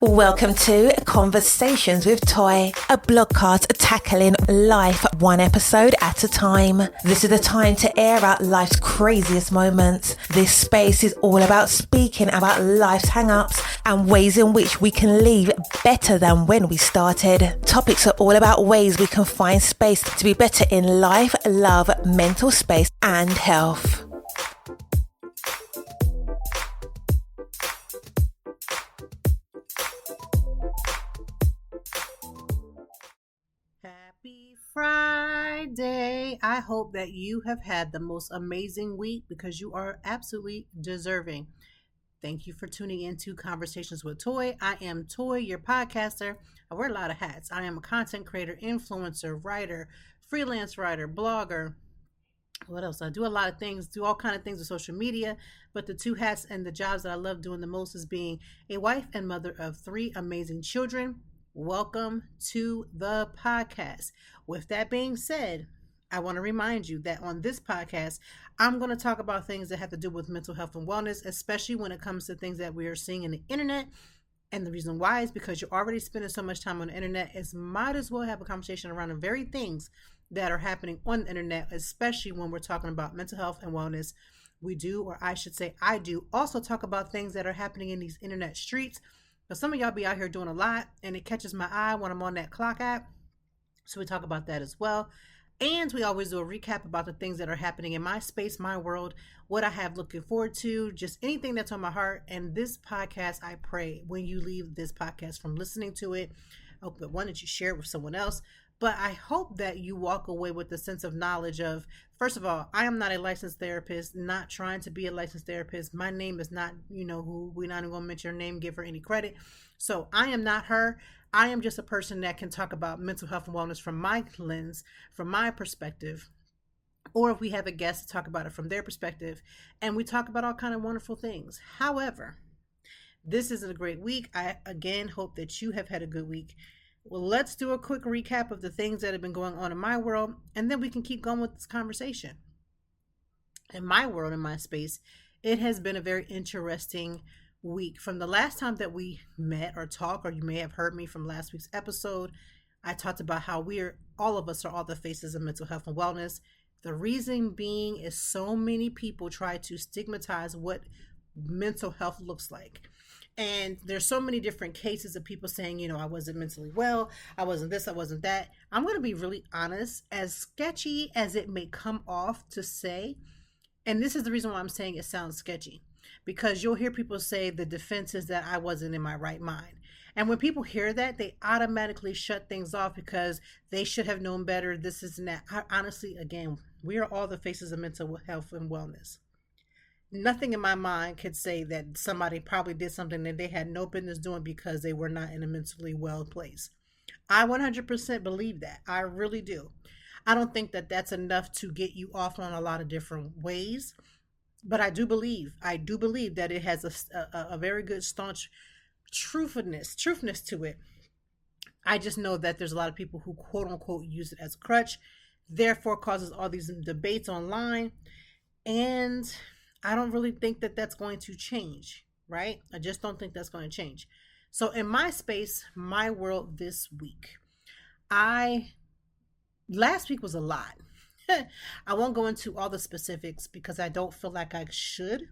Welcome to Conversations with Toy, a blogcast tackling life one episode at a time. This is the time to air out life's craziest moments. This space is all about speaking about life's hang-ups and ways in which we can leave better than when we started. Topics are all about ways we can find space to be better in life, love, mental space, and health. Happy Friday. I hope that you have had the most amazing week because you are absolutely deserving. Thank you for tuning into Conversations with Toy. I am Toy, your podcaster. I wear a lot of hats. I am a content creator, influencer, writer, freelance writer, blogger. What else? I do a lot of things, do all kind of things with social media, but the two hats and the jobs that I love doing the most is being a wife and mother of 3 amazing children. Welcome to the podcast. With that being said, I want to remind you that on this podcast, I'm going to talk about things that have to do with mental health and wellness, especially when it comes to things that we are seeing in the internet. And the reason why is because you're already spending so much time on the internet, is might as well have a conversation around the very things that are happening on the internet, especially when we're talking about mental health and wellness. We do, or I should say I do, also talk about things that are happening in these internet streets. But some of y'all be out here doing a lot, and it catches my eye when I'm on that clock app. So we talk about that as well. And we always do a recap about the things that are happening in my space, my world, what I have looking forward to, just anything that's on my heart. And this podcast, I pray when you leave this podcast from listening to it, I hope that one, that you share it with someone else. But I hope that you walk away with the sense of knowledge of, first of all, I am not a licensed therapist, not trying to be a licensed therapist. My name is not, who, we're not even going to mention her name, give her any credit. So I am not her. I am just a person that can talk about mental health and wellness from my lens, from my perspective. Or if we have a guest to talk about it from their perspective, and we talk about all kind of wonderful things. However, this is a great week. I, again, hope that you have had a good week. Well, let's do a quick recap of the things that have been going on in my world, and then we can keep going with this conversation. In my world, in my space, it has been a very interesting week. From the last time that we met or talked, or you may have heard me from last week's episode, I talked about how all of us are all the faces of mental health and wellness. The reason being is so many people try to stigmatize what mental health looks like. And there's so many different cases of people saying, I wasn't mentally well, I wasn't this, I wasn't that. I'm going to be really honest, as sketchy as it may come off to say, and this is the reason why I'm saying it sounds sketchy, because you'll hear people say the defense is that I wasn't in my right mind. And when people hear that, they automatically shut things off because they should have known better, this is and that. Honestly, again, we are all the faces of mental health and wellness. Nothing in my mind could say that somebody probably did something that they had no business doing because they were not in a mentally well place. I 100% believe that. I really do. I don't think that that's enough to get you off on a lot of different ways, but I do believe that it has a very good staunch truthness to it. I just know that there's a lot of people who quote unquote use it as a crutch, therefore causes all these debates online, and I don't really think that that's going to change, right? I just don't think that's going to change. So in my space, my world this week, last week was a lot. I won't go into all the specifics because I don't feel like I should.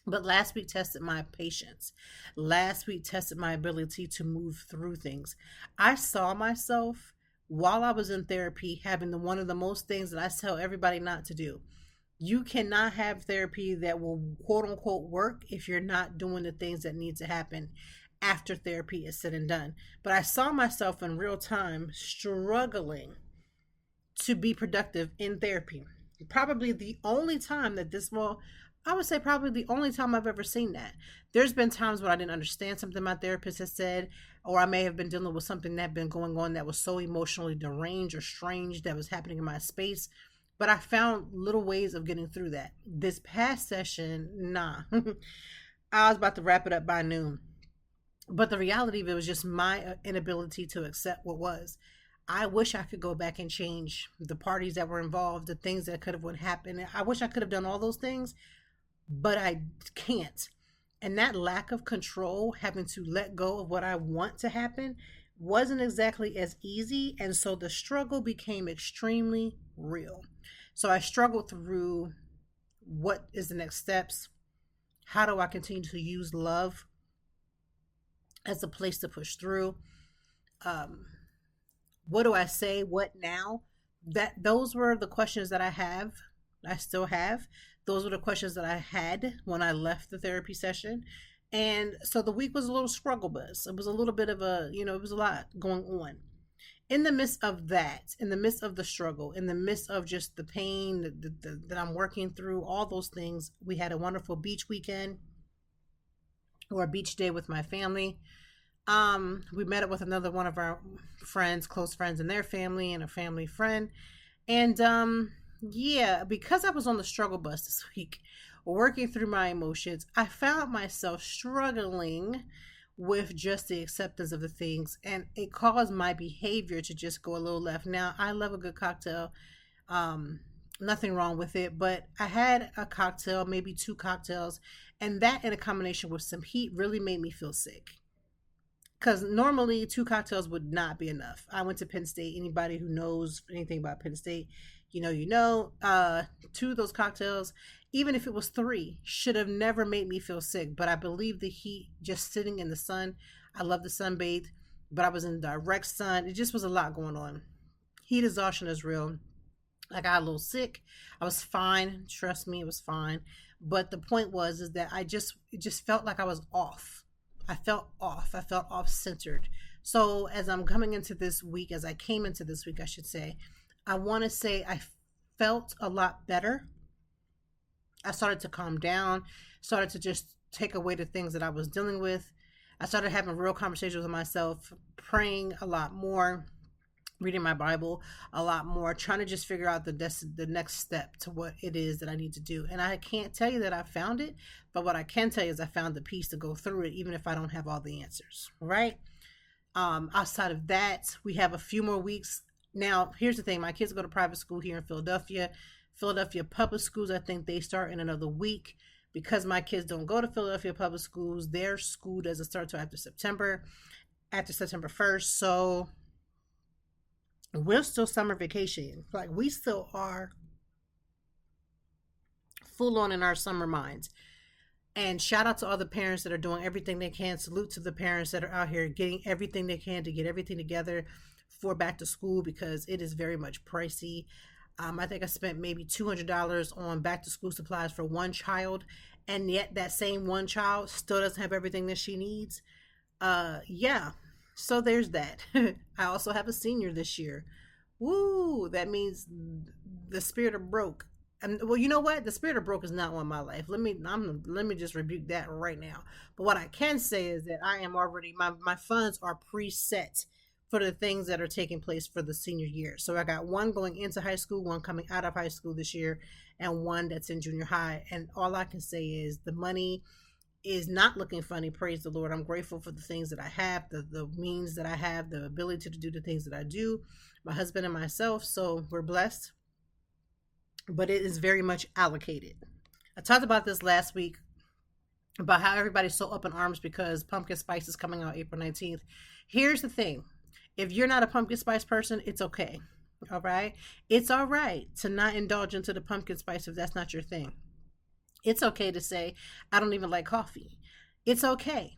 But last week tested my patience. Last week tested my ability to move through things. I saw myself while I was in therapy having one of the most things that I tell everybody not to do. You cannot have therapy that will quote unquote work if you're not doing the things that need to happen after therapy is said and done. But I saw myself in real time struggling to be productive in therapy. Probably the only time I would say probably the only time I've ever seen that. There's been times when I didn't understand something my therapist has said, or I may have been dealing with something that had been going on that was so emotionally deranged or strange that was happening in my space. But I found little ways of getting through that. This past session, nah. I was about to wrap it up by noon. But the reality of it was just my inability to accept what was. I wish I could go back and change the parties that were involved, the things that could have happened. I wish I could have done all those things, but I can't. And that lack of control, having to let go of what I want to happen, wasn't exactly as easy. And so the struggle became extremely real. So I struggled through what is the next steps? How do I continue to use love as a place to push through? Um, what do I say? What now? Those were the questions that I still have. Those were the questions that I had when I left the therapy session. And so the week was a little struggle bus. It was a little bit of it was a lot going on. In the midst of that, in the midst of the struggle, in the midst of just the pain that I'm working through, all those things, we had a wonderful beach weekend or a beach day with my family. We met up with another one of our friends, close friends, and their family, and a family friend. And yeah, because I was on the struggle bus this week, working through my emotions, I found myself struggling with just the acceptance of the things, and it caused my behavior to just go a little left. Now, I love a good cocktail. Nothing wrong with it, but I had a cocktail, maybe two cocktails, and that in a combination with some heat really made me feel sick. Because normally two cocktails would not be enough. I went to Penn State. Anybody who knows anything about Penn State, two of those cocktails, even if it was three, should have never made me feel sick. But I believe the heat, just sitting in the sun, I love the sunbathe, but I was in direct sun. It just was a lot going on. Heat exhaustion is real. I got a little sick. I was fine. Trust me, it was fine. But the point is that it just felt like I was off. I felt off. I felt off centered. So as I'm coming into this week, as I came into this week, I should say, I want to say I felt a lot better. I started to calm down, started to just take away the things that I was dealing with. I started having real conversations with myself, praying a lot more, reading my Bible a lot more, trying to just figure out the next step to what it is that I need to do. And I can't tell you that I found it, but what I can tell you is I found the peace to go through it, even if I don't have all the answers, right? Outside of that, we have a few more weeks. Now, here's the thing. My kids go to private school here in Philadelphia. Philadelphia public schools, I think they start in another week. Because my kids don't go to Philadelphia public schools, their school doesn't start till after September 1st. So we're still summer vacation. Like, we still are full on in our summer minds. And shout out to all the parents that are doing everything they can. Salute to the parents that are out here getting everything they can to get everything together for back to school, because it is very much pricey. I think I spent maybe $200 on back to school supplies for one child, and yet that same one child still doesn't have everything that she needs. Yeah. So there's that. I also have a senior this year. Woo! That means the spirit of broke. And well, you know what? The spirit of broke is not on my life. Let me just rebuke that right now. But what I can say is that I am already my funds are preset for the things that are taking place for the senior year. So I got one going into high school, one coming out of high school this year, and one that's in junior high. And all I can say is the money is not looking funny. Praise the Lord. I'm grateful for the things that I have, the means that I have, the ability to do the things that I do, my husband and myself. So we're blessed, but it is very much allocated. I talked about this last week about how everybody's so up in arms because pumpkin spice is coming out April 19th. Here's the thing. If you're not a pumpkin spice person, it's okay. All right. It's all right to not indulge into the pumpkin spice if that's not your thing. It's okay to say, I don't even like coffee. It's okay.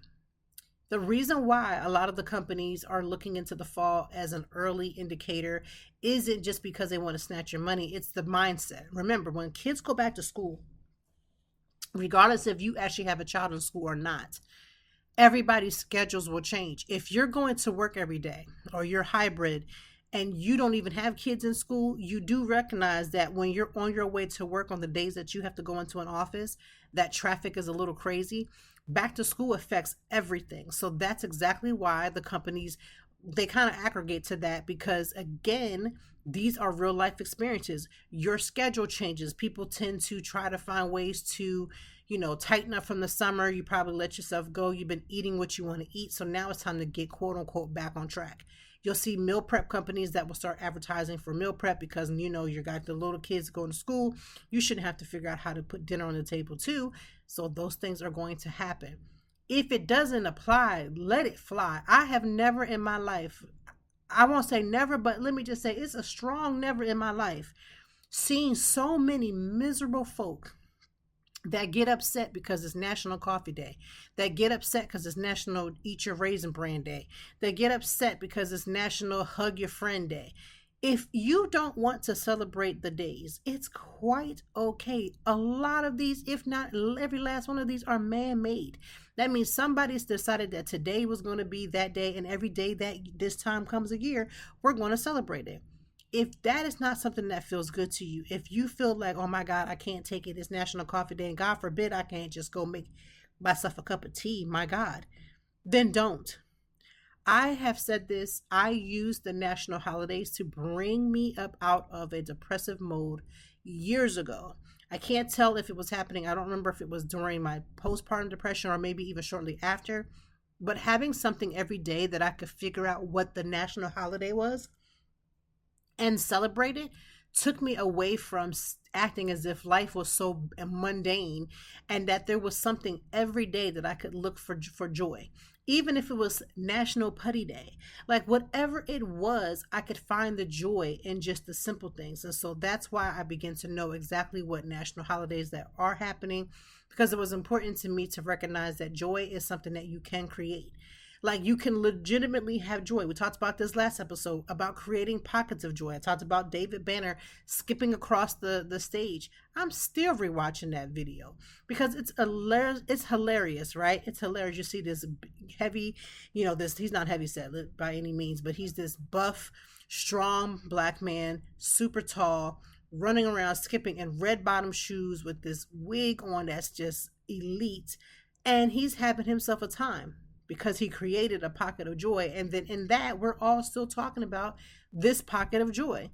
The reason why a lot of the companies are looking into the fall as an early indicator isn't just because they want to snatch your money. It's the mindset. Remember, when kids go back to school, regardless if you actually have a child in school or not, everybody's schedules will change. If you're going to work every day or you're hybrid and you don't even have kids in school, you do recognize that when you're on your way to work on the days that you have to go into an office, that traffic is a little crazy. Back to school affects everything. So that's exactly why the companies, they kind of aggregate to that, because again, these are real life experiences. Your schedule changes. People tend to try to find ways to, tighten up from the summer. You probably let yourself go. You've been eating what you want to eat. So now it's time to get quote unquote back on track. You'll see meal prep companies that will start advertising for meal prep because, you got the little kids going to school. You shouldn't have to figure out how to put dinner on the table too. So those things are going to happen. If it doesn't apply, let it fly. I have never in my life, I won't say never, but let me just say it's a strong never in my life, seen so many miserable folk that get upset because it's National Coffee Day, that get upset because it's National Eat Your Raisin Bran Day, that get upset because it's National Hug Your Friend Day. If you don't want to celebrate the days, it's quite okay. A lot of these, if not every last one of these, are man-made. That means somebody's decided that today was going to be that day, and every day that this time comes a year, we're going to celebrate it. If that is not something that feels good to you, if you feel like, oh my God, I can't take it, it's National Coffee Day, and God forbid I can't just go make myself a cup of tea, my God, then don't. I have said this, I use the national holidays to bring me up out of a depressive mode years ago. I can't tell if it was happening. I don't remember if it was during my postpartum depression or maybe even shortly after, but having something every day that I could figure out what the national holiday was and celebrate it took me away from acting as if life was so mundane, and that there was something every day that I could look for joy. Even if it was National Putty Day, like whatever it was, I could find the joy in just the simple things. And so that's why I began to know exactly what national holidays that are happening, because it was important to me to recognize that joy is something that you can create. Like you can legitimately have joy. We talked about this last episode about creating pockets of joy. I talked about David Banner skipping across the stage. I'm still rewatching that video because it's hilarious, right? It's hilarious. You see this heavy, he's not heavy set by any means, but he's this buff, strong black man, super tall, running around skipping in red bottom shoes with this wig on that's just elite. And he's having himself a time, because he created a pocket of joy. And then in that, we're all still talking about this pocket of joy.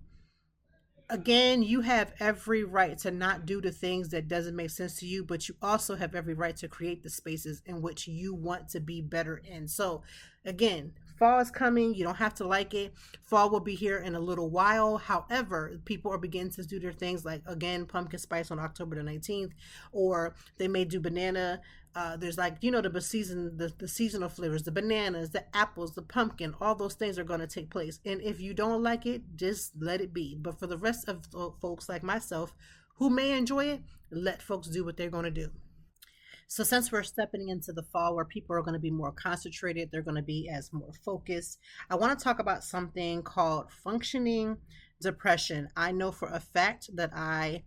Again, you have every right to not do the things that doesn't make sense to you, but you also have every right to create the spaces in which you want to be better in. So again, fall is coming. You don't have to like it. Fall will be here in a little while. However, people are beginning to do their things like, again, pumpkin spice on October the 19th, or they may do banana. There's the seasonal flavors, the bananas, the apples, the pumpkin, all those things are going to take place. And if you don't like it, just let it be. But for the rest of folks like myself who may enjoy it, let folks do what they're going to do. So since we're stepping into the fall where people are going to be more concentrated, they're going to be as more focused, I want to talk about something called functioning depression. I know for a fact that I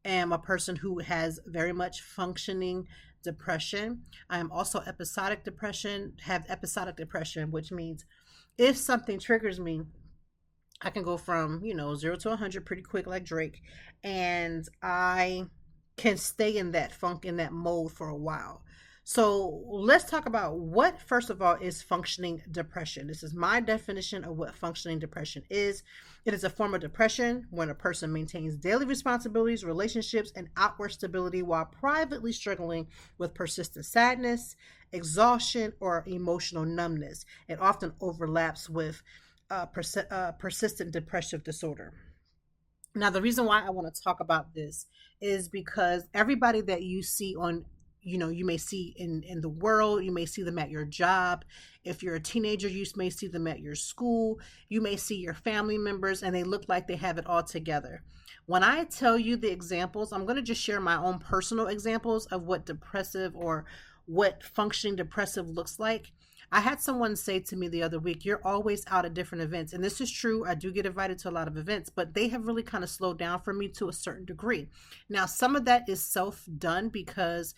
am a person who has very much functioning depression. I am also have episodic depression, which means if something triggers me, I can go from 0 to 100 pretty quick like Drake, and I can stay in that funk, in that mode for a while. So let's talk about what, first of all, is functioning depression. This is my definition of what functioning depression is. It is a form of depression when a person maintains daily responsibilities, relationships, and outward stability while privately struggling with persistent sadness, exhaustion, or emotional numbness. It often overlaps with persistent depressive disorder. Now, the reason why I want to talk about this is because everybody that you see on you may see in the world, you may see them at your job. If you're a teenager, you may see them at your school. You may see your family members and they look like they have it all together. When I tell you the examples, I'm going to just share my own personal examples of what depressive or what functioning depressive looks like. I had someone say to me the other week, you're always out at different events. And this is true. I do get invited to a lot of events, but they have really kind of slowed down for me to a certain degree. Now, some of that is self-done because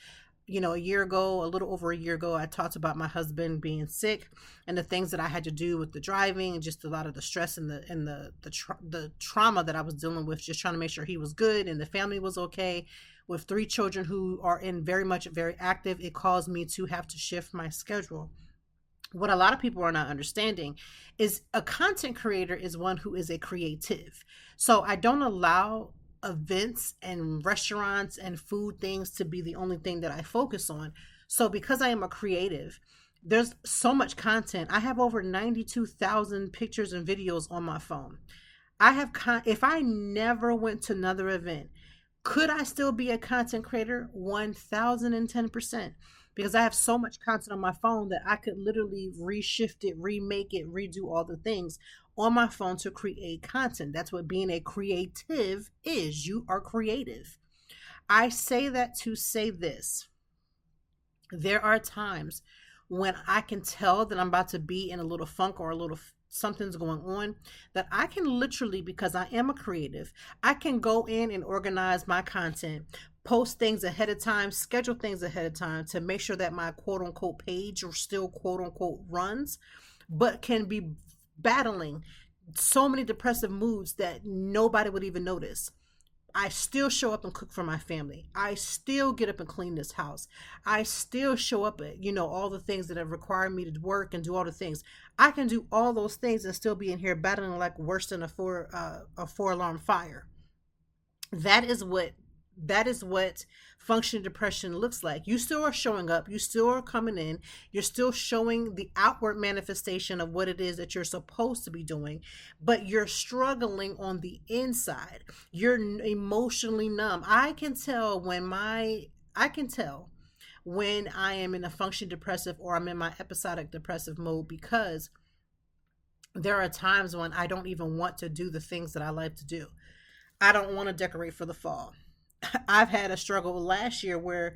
a little over a year ago, I talked about my husband being sick and the things that I had to do with the driving and just a lot of the stress and the trauma that I was dealing with, just trying to make sure he was good and the family was okay. With 3 children who are very active, it caused me to have to shift my schedule. What a lot of people are not understanding is a content creator is one who is a creative. So I don't allow events and restaurants and food things to be the only thing that I focus on. So because I am a creative, There's so much content. I have over 92,000 pictures and videos on my phone. If I never went to another event, could I still be a content creator? 1010%. Because I have so much content on my phone that I could literally reshift it, remake it, redo all the things on my phone to create content. That's what being a creative is. You are creative. I say that to say this. There are times when I can tell that I'm about to be in a little funk or a little something's going on, that I can literally, because I am a creative, I can go in and organize my content, post things ahead of time, schedule things ahead of time to make sure that my quote unquote page or still quote unquote runs, but can be battling so many depressive moods that nobody would even notice. I still show up and cook for my family. I still get up and clean this house. I still show up at, all the things that have required me to work and do all the things. I can do all those things and still be in here battling like worse than a four alarm fire. That is what functioning depression looks like. You still are showing up, you still are coming in, you're still showing the outward manifestation of what it is that you're supposed to be doing, but you're struggling on the inside. You're emotionally numb. I can tell when I am in a functioning depressive or I'm in my episodic depressive mode, because there are times when I don't even want to do the things that I like to do. I don't want to decorate for the fall. I've had a struggle last year where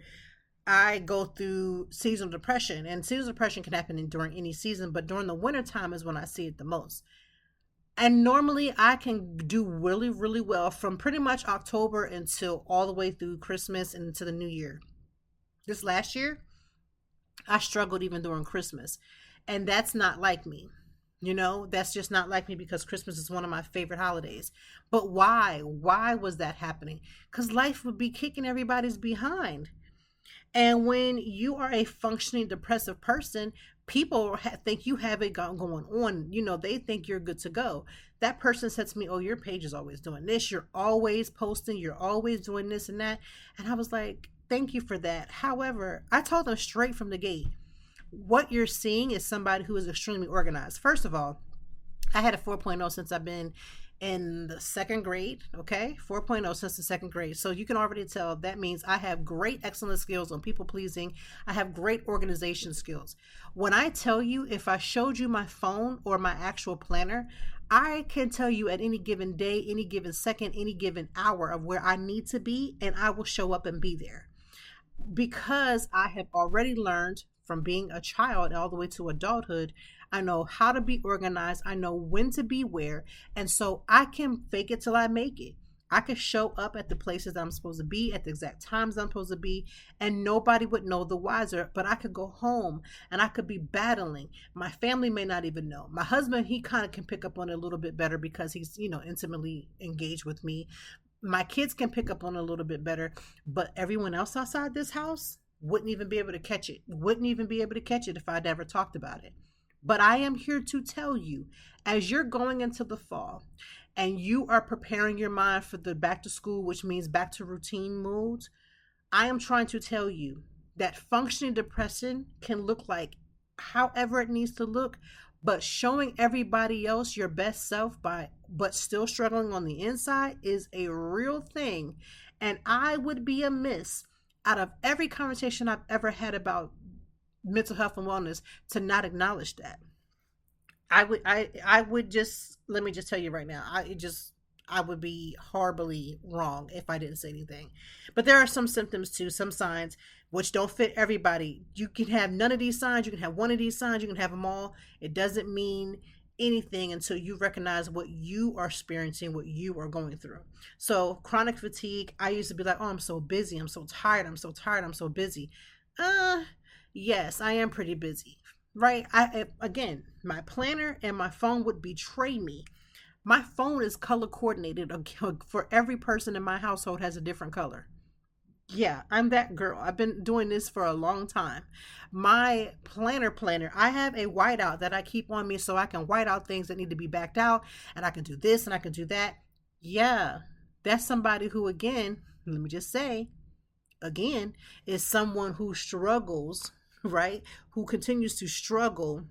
I go through seasonal depression, and seasonal depression can happen during any season, but during the winter time is when I see it the most. And normally I can do really, really well from pretty much October until all the way through Christmas and into the new year. This last year, I struggled even during Christmas, and that's not like me. That's just not like me, because Christmas is one of my favorite holidays. But why? Why was that happening? Because life would be kicking everybody's behind. And when you are a functioning depressive person, people think you have it going on. They think you're good to go. That person said to me, "Oh, your page is always doing this. You're always posting. You're always doing this and that." And I was like, "Thank you for that." However, I told them straight from the gate, what you're seeing is somebody who is extremely organized. First of all, I had a 4.0 since I've been in the second grade. Okay, 4.0 since the second grade. So you can already tell that means I have great, excellent skills on people pleasing. I have great organization skills. When I tell you, if I showed you my phone or my actual planner, I can tell you at any given day, any given second, any given hour of where I need to be, and I will show up and be there, because I have already learned from being a child all the way to adulthood. I know how to be organized. I know when to be where. And so I can fake it till I make it. I could show up at the places I'm supposed to be at the exact times I'm supposed to be, and nobody would know the wiser. But I could go home and I could be battling. My family may not even know. My husband, he kind of can pick up on it a little bit better because he's, intimately engaged with me. My kids can pick up on it a little bit better, but everyone else outside this house wouldn't even be able to catch it. Wouldn't even be able to catch it if I'd ever talked about it. But I am here to tell you, as you're going into the fall and you are preparing your mind for the back to school, which means back to routine moods, I am trying to tell you that functioning depression can look like however it needs to look, but showing everybody else your best self but still struggling on the inside is a real thing. And I would be amiss, out of every conversation I've ever had about mental health and wellness, to not acknowledge that. I would just, let me just tell you right now, I would be horribly wrong if I didn't say anything. But there are some symptoms too, some signs which don't fit everybody. You can have none of these signs, you can have one of these signs, you can have them all. It doesn't mean anything until you recognize what you are experiencing, what you are going through. So chronic fatigue, I used to be like, "Oh, I'm so busy, I'm so tired, I'm so tired, I'm so busy." Yes, I am pretty busy, right? Again, my planner and my phone would betray me. My phone is color coordinated for every person in my household has a different color. Yeah, I'm that girl. I've been doing this for a long time. My planner, I have a whiteout that I keep on me so I can white out things that need to be backed out, and I can do this and I can do that. Yeah, that's somebody who, again, let me just say, again, is someone who struggles right? Who continues to struggle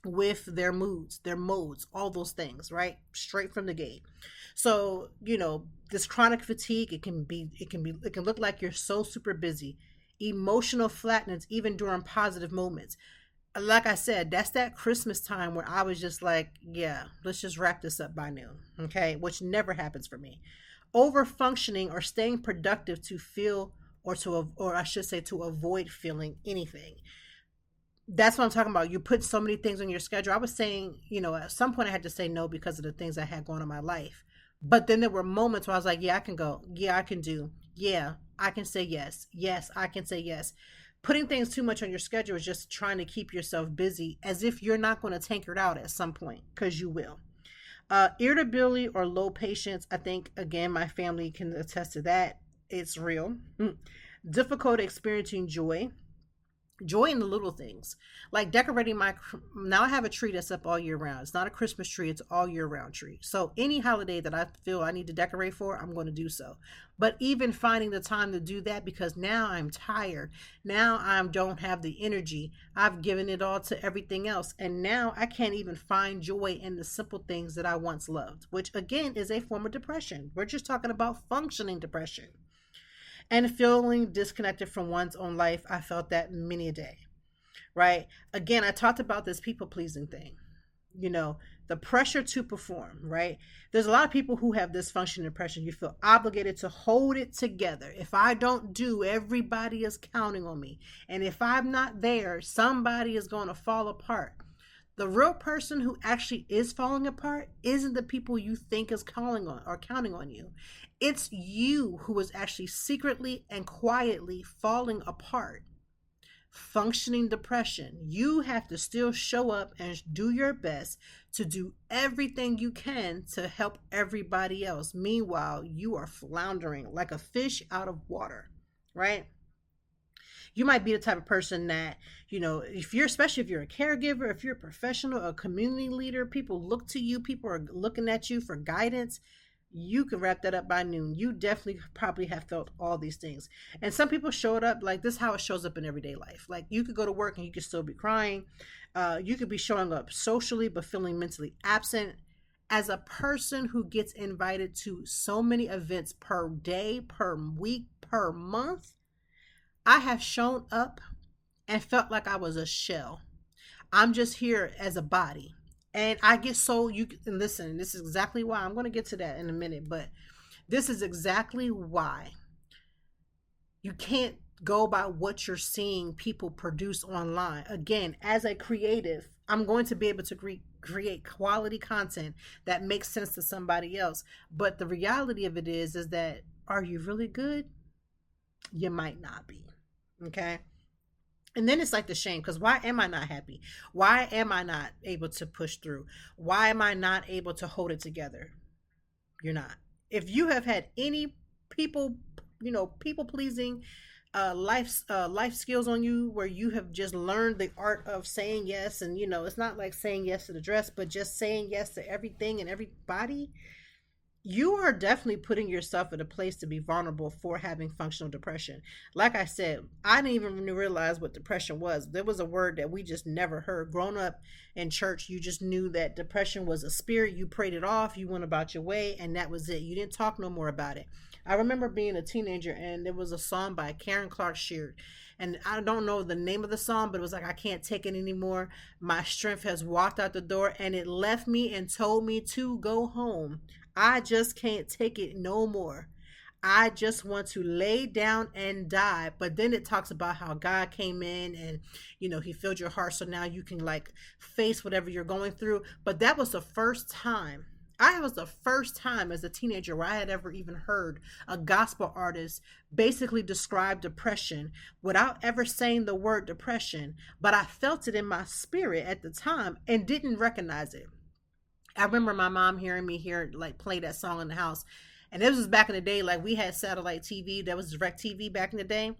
with their moods, their modes, all those things, right? Straight from the gate. So, this chronic fatigue, it can look like you're so super busy. Emotional flatness even during positive moments. Like I said, that's that Christmas time where I was just like, yeah, let's just wrap this up by noon. Okay, which never happens for me. Over functioning or staying productive to feel or I should say to avoid feeling anything. That's what I'm talking about. You put so many things on your schedule. I was saying, at some point I had to say no because of the things I had going on in my life. But then there were moments where I was like, yeah, I can go. Yeah, I can do. Yeah, I can say yes. Yes, I can say yes. Putting things too much on your schedule is just trying to keep yourself busy as if you're not going to tanker it out at some point, because you will. Irritability or low patience, I think, again, my family can attest to that. It's real. Difficult experiencing joy in the little things, like decorating now I have a tree that's up all year round. It's not a Christmas tree, it's all year round tree. So any holiday that I feel I need to decorate for, I'm going to do so. But even finding the time to do that, because now I'm tired, now I don't have the energy, I've given it all to everything else, and now I can't even find joy in the simple things that I once loved, which again is a form of depression. We're just talking about functioning depression. And feeling disconnected from one's own life. I felt that many a day, right? Again, I talked about this people pleasing thing, the pressure to perform, right? There's a lot of people who have dysfunction depression. You feel obligated to hold it together. If I don't do, everybody is counting on me. And if I'm not there, somebody is going to fall apart. The real person who actually is falling apart isn't the people you think is calling on or counting on you. It's you who is actually secretly and quietly falling apart. Functioning depression. You have to still show up and do your best to do everything you can to help everybody else. Meanwhile, you are floundering like a fish out of water, right? You might be the type of person that, especially if you're a caregiver, if you're a professional, a community leader, people look to you, people are looking at you for guidance. You can wrap that up by noon. You definitely probably have felt all these things. And some people showed up like this, how it shows up in everyday life. Like you could go to work and you could still be crying. You could be showing up socially, but feeling mentally absent. As a person who gets invited to so many events per day, per week, per month, I have shown up and felt like I was a shell. I'm just here as a body. And I get so, you can listen, this is exactly why. I'm going to get to that in a minute, but this is exactly why you can't go by what you're seeing people produce online. Again, as a creative, I'm going to be able to create quality content that makes sense to somebody else. But the reality of it is that, are you really good? You might not be. Okay. And then it's like the shame, because why am I not happy? Why am I not able to push through? Why am I not able to hold it together? You're not. If you have had any people pleasing life skills on you, where you have just learned the art of saying yes, and it's not like saying yes to the dress, but just saying yes to everything and everybody, you are definitely putting yourself in a place to be vulnerable for having functional depression. Like I said, I didn't even realize what depression was. There was a word that we just never heard. Growing up in church, you just knew that depression was a spirit. You prayed it off, you went about your way, and that was it. You didn't talk no more about it. I remember being a teenager, and there was a song by Karen Clark Sheard, and I don't know the name of the song, but it was like, I can't take it anymore. My strength has walked out the door, and it left me and told me to go home. I just can't take it no more. I just want to lay down and die. But then it talks about how God came in and, he filled your heart. So now you can face whatever you're going through. But that was the first time. Was the first time as a teenager where I had ever even heard a gospel artist basically describe depression without ever saying the word depression. But I felt it in my spirit at the time and didn't recognize it. I remember my mom hearing me play that song in the house, And this was back in the day, like we had satellite TV, that was direct TV back in the day.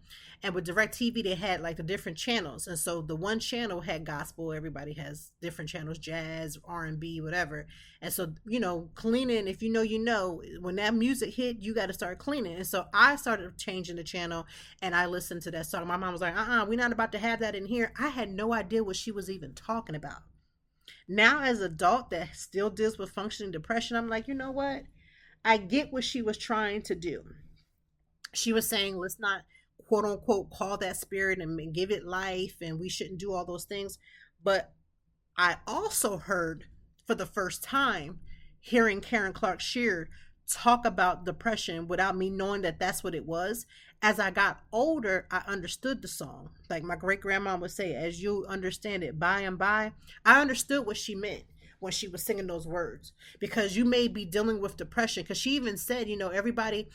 And with direct TV, they had like the different channels. And so the one channel had gospel. Everybody has different channels, jazz, R&B, whatever. And so, cleaning, if when that music hit, you got to start cleaning. And so I started changing the channel and I listened to that song. My mom was like, we're not about to have that in here. I had no idea what she was even talking about. Now, as an adult that still deals with functioning depression, I'm like, you know what? I get what she was trying to do. She was saying, let's not, quote unquote, call that spirit and give it life, and we shouldn't do all those things. But I also heard, for the first time, hearing Karen Clark Sheard talk about depression without me knowing that that's what it was. As I got older, I understood the song. Like my great grandma would say, as you understand it by and by, I understood what she meant when she was singing those words, because you may be dealing with depression. Because she even said, everybody,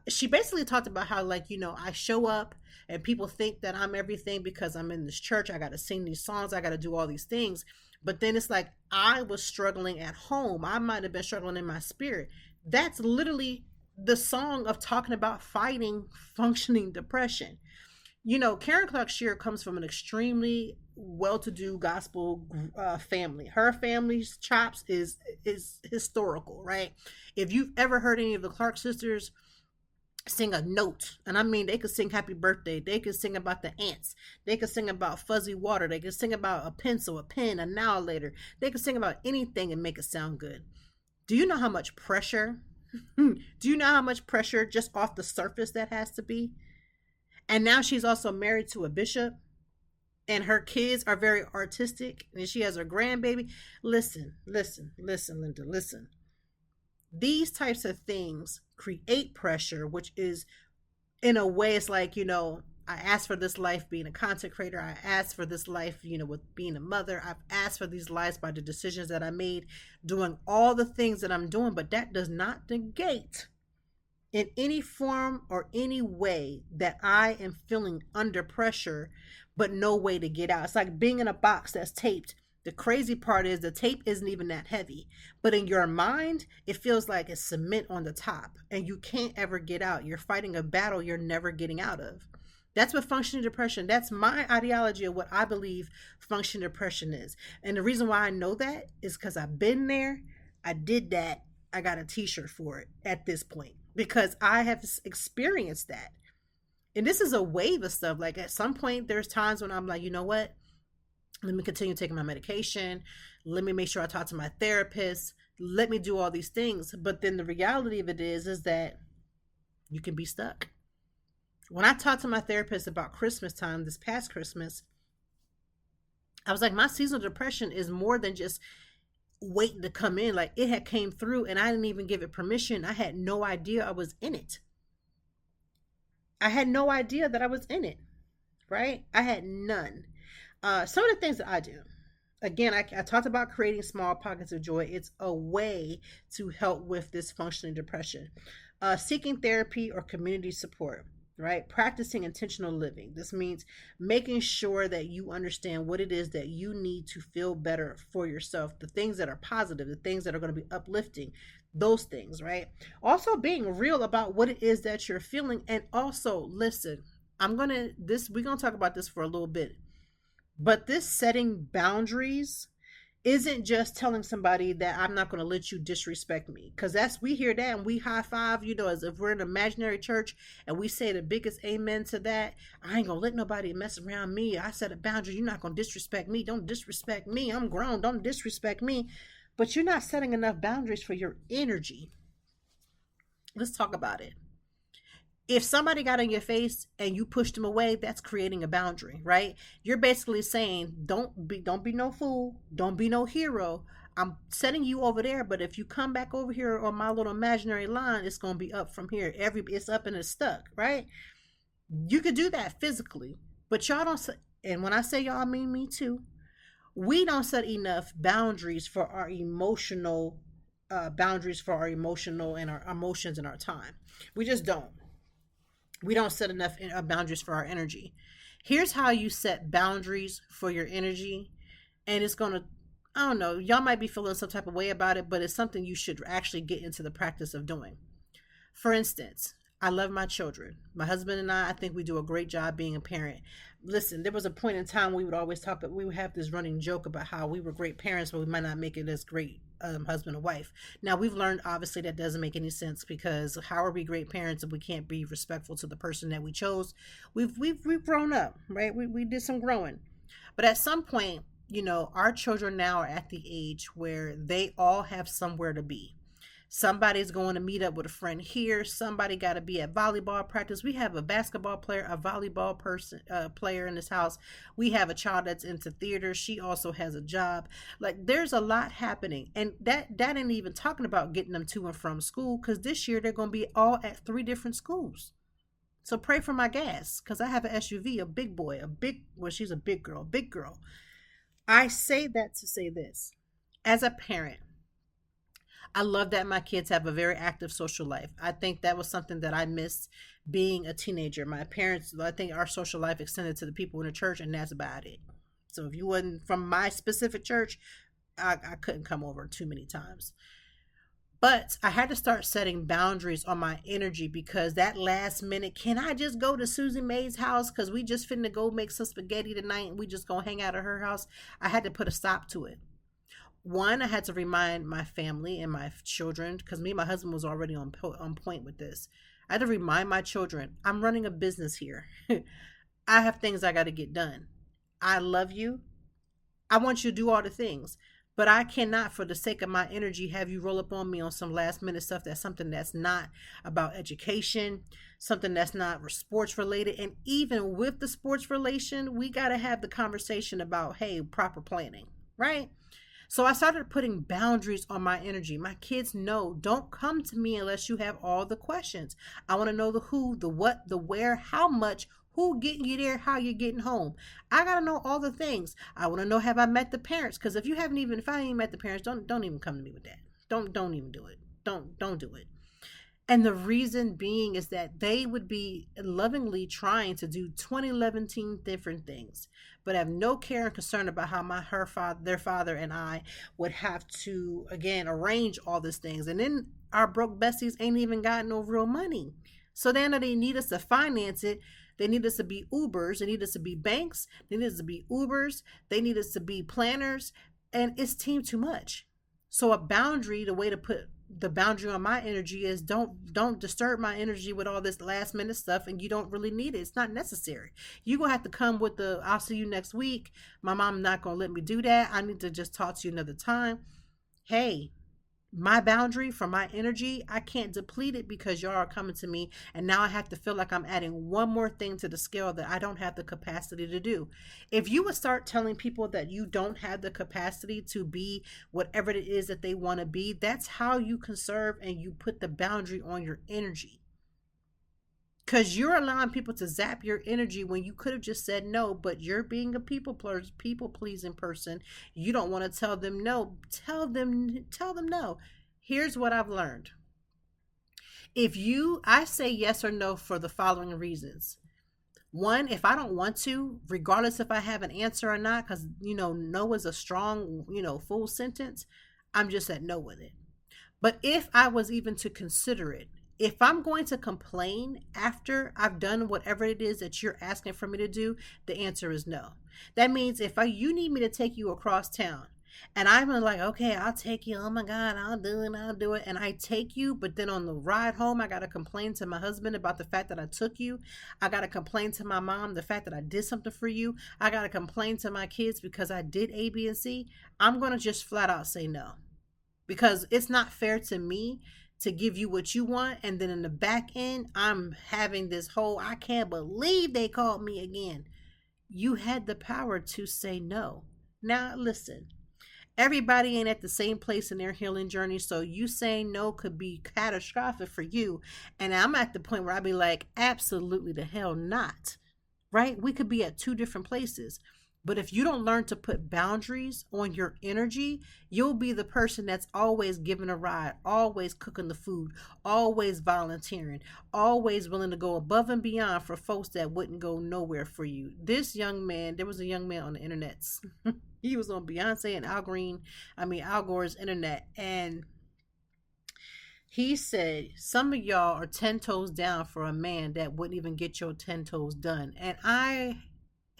she basically talked about how, like, I show up and people think that I'm everything because I'm in this church. I got to sing these songs. I got to do all these things. But then it's like, I was struggling at home. I might have been struggling in my spirit. That's literally the song of talking about fighting functioning depression. Karen Clark Sheard comes from an extremely well-to-do gospel family. Her family's chops is historical, right? If you've ever heard any of the Clark sisters sing a note, and I mean, they could sing happy birthday, they could sing about the ants, they could sing about fuzzy water, they could sing about a pencil, a pen, a now later, they could sing about anything and make it sound good. Do you know how much pressure just off the surface that has to be? And now she's also married to a bishop, and her kids are very artistic, and she has her grandbaby. Listen, Linda, listen. These types of things create pressure, which is, in a way, it's like, I asked for this life being a content creator. I asked for this life, with being a mother. I've asked for these lives by the decisions that I made, doing all the things that I'm doing, but that does not negate in any form or any way that I am feeling under pressure, but no way to get out. It's like being in a box that's taped. The crazy part is the tape isn't even that heavy, but in your mind, it feels like it's cement on the top and you can't ever get out. You're fighting a battle you're never getting out of. That's what functioning depression, that's my ideology of what I believe functioning depression is. And the reason why I know that is because I've been there, I did that, I got a t-shirt for it at this point, because I have experienced that. And this is a wave of stuff. Like at some point, there's times when I'm like, you know what? Let me continue taking my medication. Let me make sure I talk to my therapist. Let me do all these things. But then the reality of it is that you can be stuck. When I talked to my therapist about Christmas time, this past Christmas, I was like, my seasonal depression is more than just waiting to come in. Like it had came through and I didn't even give it permission. I had no idea I was in it. I had no idea that I was in it, right? I had none. Some of the things that I do, again, I talked about creating small pockets of joy. It's a way to help with this functioning depression. Seeking therapy or community support, right? Practicing intentional living. This means making sure that you understand what it is that you need to feel better for yourself, the things that are positive, the things that are going to be uplifting, those things, right? Also being real about what it is that you're feeling. And also, listen, we're going to talk about this for a little bit, but this setting boundaries isn't just telling somebody that I'm not going to let you disrespect me. Because we hear that and we high five, as if we're in an imaginary church and we say the biggest amen to that. I ain't going to let nobody mess around me. I set a boundary. You're not going to disrespect me. Don't disrespect me. I'm grown. Don't disrespect me. But you're not setting enough boundaries for your energy. Let's talk about it. If somebody got in your face and you pushed them away, that's creating a boundary, right? You're basically saying, don't be no fool. Don't be no hero. I'm setting you over there, but if you come back over here on my little imaginary line, it's going to be up from here. It's up and it's stuck, right? You could do that physically, but y'all don't. And when I say y'all, I mean me too. We don't set enough boundaries for our emotional and our emotions and our time. We just don't. We don't set enough boundaries for our energy. Here's how you set boundaries for your energy. And it's going to I don't know, y'all might be feeling some type of way about it, but it's something you should actually get into the practice of doing. For instance, I love my children. My husband and I think we do a great job being a parent. Listen, there was a point in time we would always talk, we would have this running joke about how we were great parents, but we might not make it as great husband and wife. Now, we've learned, obviously, that doesn't make any sense, because how are we great parents if we can't be respectful to the person that we chose? We've grown up, right? We did some growing. But at some point, our children now are at the age where they all have somewhere to be. Somebody's going to meet up with a friend here. Somebody got to be at volleyball practice. We have a basketball player, a volleyball player in this house. We have a child that's into theater. She also has a job. Like, there's a lot happening, and that ain't even talking about getting them to and from school, because this year they're going to be all at 3 different schools. So pray for my gas, because I have an SUV, a big boy, she's a big girl. I say that to say this. As a parent, I love that my kids have a very active social life. I think that was something that I missed being a teenager. My parents, I think our social life extended to the people in the church, and that's about it. So if you wasn't from my specific church, I couldn't come over too many times. But I had to start setting boundaries on my energy, because that last minute, can I just go to Susie Mae's house because we just finna go make some spaghetti tonight and we just gonna hang out at her house? I had to put a stop to it. One, I had to remind my family and my children, because me and my husband was already on point with this. I had to remind my children, I'm running a business here. I have things I got to get done. I love you. I want you to do all the things. But I cannot, for the sake of my energy, have you roll up on me on some last minute stuff that's something that's not about education, something that's not sports related. And even with the sports relation, we got to have the conversation about, hey, proper planning, right? So I started putting boundaries on my energy. My kids know, don't come to me unless you have all the questions. I want to know the who, the what, the where, how much, who getting you there, how you're getting home. I got to know all the things. I want to know, have I met the parents? Because if I ain't even met the parents, don't even come to me with that. Don't even do it. Don't do it. And the reason being is that they would be lovingly trying to do 11 different things, but have no care and concern about how their father and I would have to, again, arrange all these things. And then our broke besties ain't even got no real money. So then they need us to finance it. They need us to be Ubers. They need us to be banks. They need us to be Ubers. They need us to be planners. And it's team too much. So a boundary, the way to put the boundary on my energy is, don't disturb my energy with all this last minute stuff, and you don't really need it. It's not necessary. You're gonna have to come with the, I'll see you next week. My mom's not gonna let me do that. I need to just talk to you another time. Hey, my boundary for my energy, I can't deplete it because y'all are coming to me, and now I have to feel like I'm adding one more thing to the scale that I don't have the capacity to do. If you would start telling people that you don't have the capacity to be whatever it is that they want to be, that's how you conserve and you put the boundary on your energy. Because you're allowing people to zap your energy when you could have just said no, but you're being a people-pleasing person. You don't want to tell them no. Tell them no. Here's what I've learned. I say yes or no for the following reasons. One, if I don't want to, regardless if I have an answer or not, because, no is a strong, full sentence, I'm just at no with it. But if I was even to consider it, if I'm going to complain after I've done whatever it is that you're asking for me to do, the answer is no. That means if you need me to take you across town, and I'm like, okay, I'll take you. Oh my God, I'll do it. And I take you, but then on the ride home, I got to complain to my husband about the fact that I took you. I got to complain to my mom the fact that I did something for you. I got to complain to my kids because I did A, B, and C. I'm going to just flat out say no, because it's not fair to me to give you what you want, and then in the back end, I'm having this whole, I can't believe they called me again. You had the power to say no. Now, listen, everybody ain't at the same place in their healing journey, so you saying no could be catastrophic for you, and I'm at the point where I'd be like, absolutely the hell not, right? We could be at 2 different places. But if you don't learn to put boundaries on your energy, you'll be the person that's always giving a ride, always cooking the food, always volunteering, always willing to go above and beyond for folks that wouldn't go nowhere for you. This young man, there was a young man on the internet. He was on Beyonce and Al Gore's internet, and he said, some of y'all are 10 toes down for a man that wouldn't even get your 10 toes done. And I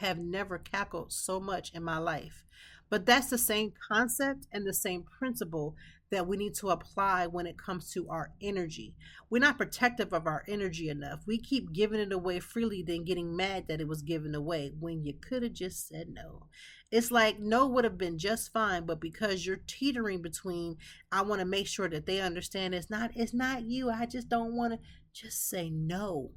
have never cackled so much in my life. But that's the same concept and the same principle that we need to apply when it comes to our energy. We're not protective of our energy enough. We keep giving it away freely, then getting mad that it was given away when you could have just said no. It's like no would have been just fine, but because you're teetering between, I want to make sure that they understand it's not you. I just don't want to, just say no.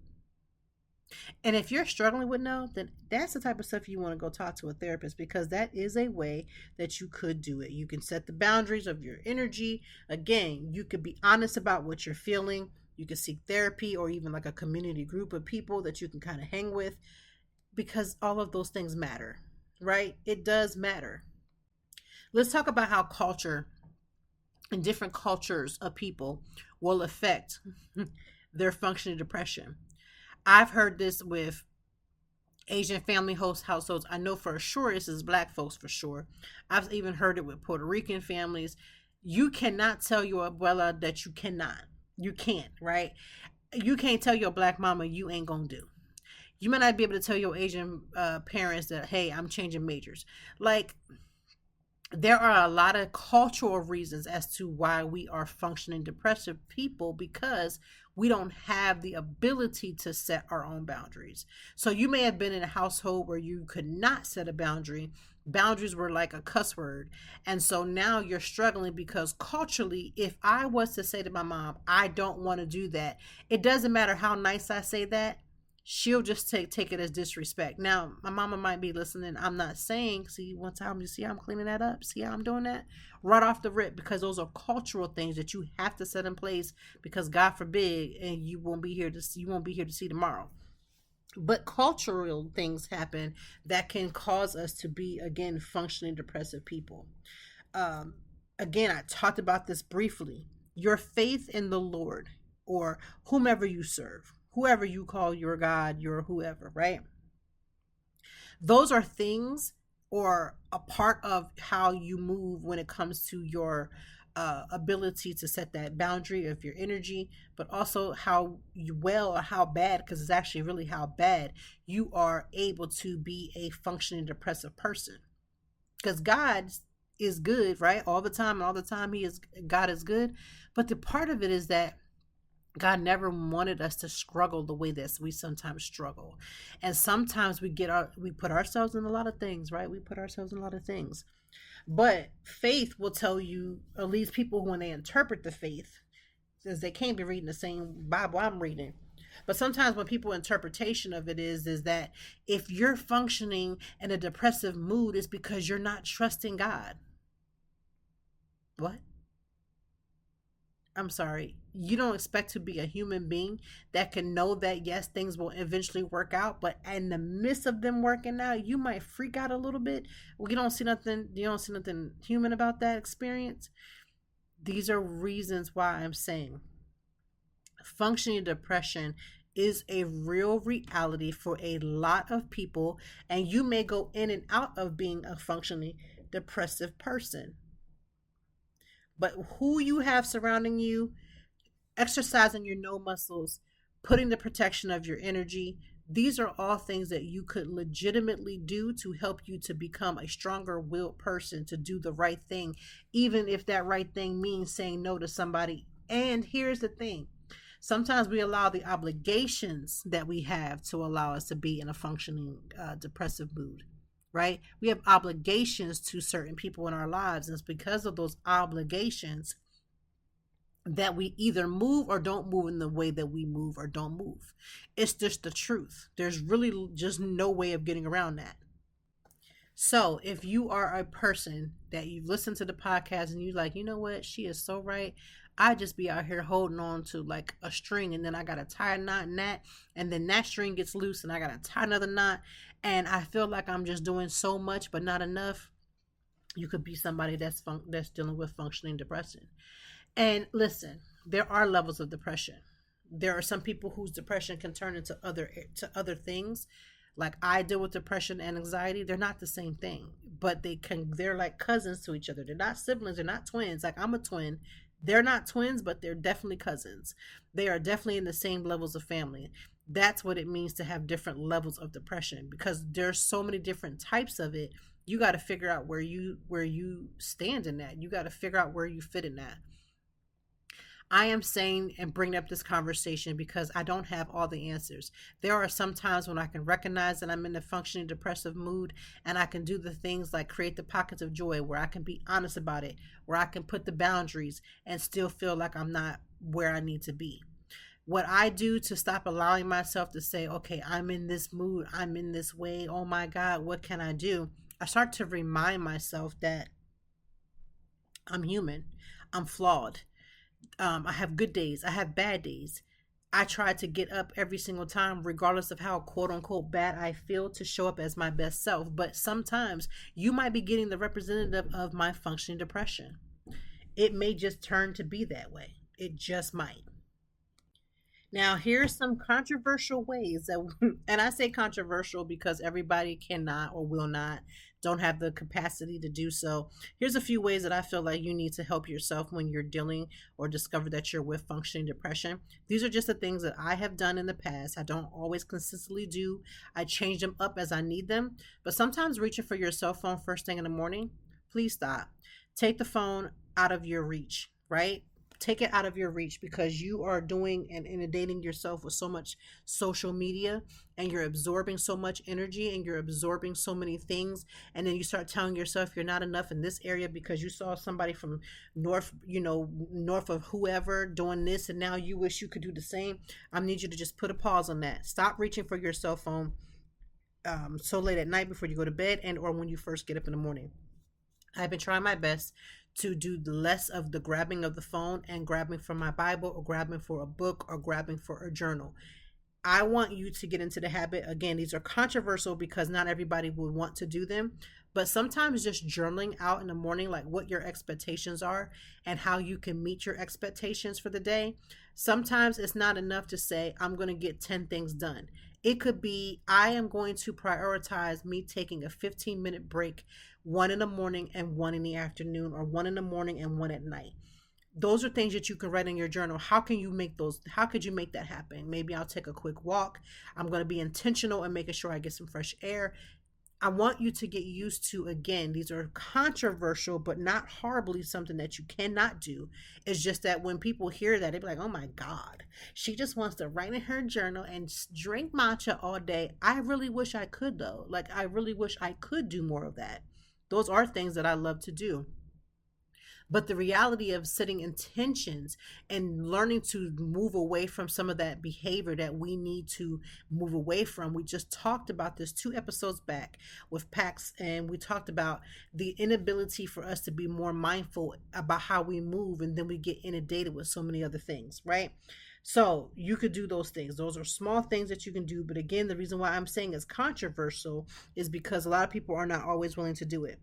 And if you're struggling with no, then that's the type of stuff you want to go talk to a therapist, because that is a way that you could do it. You can set the boundaries of your energy. Again, you could be honest about what you're feeling. You can seek therapy or even like a community group of people that you can kind of hang with, because all of those things matter, right? It does matter. Let's talk about how culture and different cultures of people will affect their functioning depression. I've heard this with Asian family households. I know for sure this is Black folks for sure. I've even heard it with Puerto Rican families. You cannot tell your abuela that you cannot. You can't, right? You can't tell your Black mama you ain't gonna do. You might not be able to tell your Asian parents that, hey, I'm changing majors. Like, there are a lot of cultural reasons as to why we are functioning depressive people, because we don't have the ability to set our own boundaries. So you may have been in a household where you could not set a boundary. Boundaries were like a cuss word. And so now you're struggling because culturally, if I was to say to my mom, I don't want to do that, it doesn't matter how nice I say that, she'll just take it as disrespect. Now, my mama might be listening. I'm not saying, see, one time, you see how I'm cleaning that up? See how I'm doing that? Right off the rip, because those are cultural things that you have to set in place, because God forbid, and you won't be here to see tomorrow. But cultural things happen that can cause us to be, again, functioning depressive people. Again, I talked about this briefly. Your faith in the Lord, or whomever you serve, whoever you call your God, your whoever, right? Those are things, or a part of how you move when it comes to your ability to set that boundary of your energy, but also how well or how bad, because it's actually really how bad you are able to be a functioning depressive person. Because God is good, right? All the time, and all the time God is good. But the part of it is that God never wanted us to struggle the way that we sometimes struggle. And sometimes we put ourselves in a lot of things, right? We put ourselves in a lot of things. But faith will tell you, at least people when they interpret the faith, since they can't be reading the same Bible I'm reading. But sometimes when people interpretation of it is that if you're functioning in a depressive mood, it's because you're not trusting God. What? I'm sorry, you don't expect to be a human being that can know that, yes, things will eventually work out, but in the midst of them working out, you might freak out a little bit. You don't see nothing human about that experience. These are reasons why I'm saying functioning depression is a real reality for a lot of people, and you may go in and out of being a functioning depressive person. But who you have surrounding you, exercising your no muscles, putting the protection of your energy, these are all things that you could legitimately do to help you to become a stronger willed person, to do the right thing, even if that right thing means saying no to somebody. And here's the thing. Sometimes we allow the obligations that we have to allow us to be in a functioning depressive mood. Right? We have obligations to certain people in our lives, and it's because of those obligations that we either move or don't move in the way that we move or don't move. It's just the truth. There's really just no way of getting around that. So if you are a person that you've listened to the podcast and you like, you know what, she is so right. I just be out here holding on to like a string, and then I gotta tie a knot in that, and then that string gets loose and I gotta tie another knot, and I feel like I'm just doing so much but not enough. You could be somebody that's dealing with functioning depression. And listen, there are levels of depression. There are some people whose depression can turn into other things. Like I deal with depression and anxiety. They're not the same thing, but they're like cousins to each other. They're not siblings, they're not twins. Like I'm a twin. They're not twins, but they're definitely cousins. They are definitely in the same levels of family. That's what it means to have different levels of depression, because there's so many different types of it. You got to figure out where you stand in that. You got to figure out where you fit in that. I am saying and bringing up this conversation because I don't have all the answers. There are some times when I can recognize that I'm in a functioning depressive mood, and I can do the things like create the pockets of joy where I can be honest about it, where I can put the boundaries and still feel like I'm not where I need to be. What I do to stop allowing myself to say, okay, I'm in this mood, I'm in this way, oh my God, what can I do? I start to remind myself that I'm human, I'm flawed. I have good days, I have bad days. I try to get up every single time, regardless of how quote unquote bad I feel, to show up as my best self. But sometimes you might be getting the representative of my functioning depression. It may just turn to be that way. It just might. Now, here's some controversial ways that, and I say controversial because everybody cannot or will not, don't have the capacity to do so. Here's a few ways that I feel like you need to help yourself when you're dealing or discover that you're with functioning depression. These are just the things that I have done in the past. I don't always consistently do. I change them up as I need them. But sometimes reaching for your cell phone first thing in the morning, please stop. Take the phone out of your reach, right? Take it out of your reach, because you are doing and inundating yourself with so much social media, and you're absorbing so much energy and you're absorbing so many things, and then you start telling yourself you're not enough in this area because you saw somebody from north of whoever doing this, and now you wish you could do the same. I need you to just put a pause on that. Stop reaching for your cell phone so late at night before you go to bed, and or when you first get up in the morning. I've been trying my best to do less of the grabbing of the phone and grabbing for my Bible or grabbing for a book or grabbing for a journal. I want you to get into the habit. Again, these are controversial because not everybody will want to do them, but sometimes just journaling out in the morning, like what your expectations are and how you can meet your expectations for the day. Sometimes it's not enough to say, I'm going to get 10 things done. It could be, I am going to prioritize me taking a 15-minute break, one in the morning and one in the afternoon, or one in the morning and one at night. Those are things that you can write in your journal. How can you make those? How could you make that happen? Maybe I'll take a quick walk. I'm going to be intentional and making sure I get some fresh air. I want you to get used to, again, these are controversial, but not horribly something that you cannot do. It's just that when people hear that, they be like, oh my God, she just wants to write in her journal and drink matcha all day. I really wish I could, though. Like, I really wish I could do more of that. Those are things that I love to do. But the reality of setting intentions and learning to move away from some of that behavior that we need to move away from. We just talked about this 2 episodes back with Pax, and we talked about the inability for us to be more mindful about how we move, and then we get inundated with so many other things, right? So you could do those things. Those are small things that you can do. But again, the reason why I'm saying it's controversial is because a lot of people are not always willing to do it.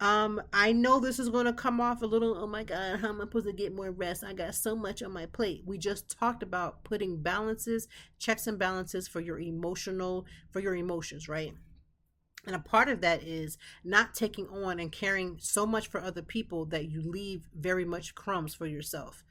I know this is going to come off a little, oh my God, how am I supposed to get more rest? I got so much on my plate. We just talked about putting balances, checks and balances for your emotions, right? And a part of that is not taking on and caring so much for other people that you leave very much crumbs for yourself.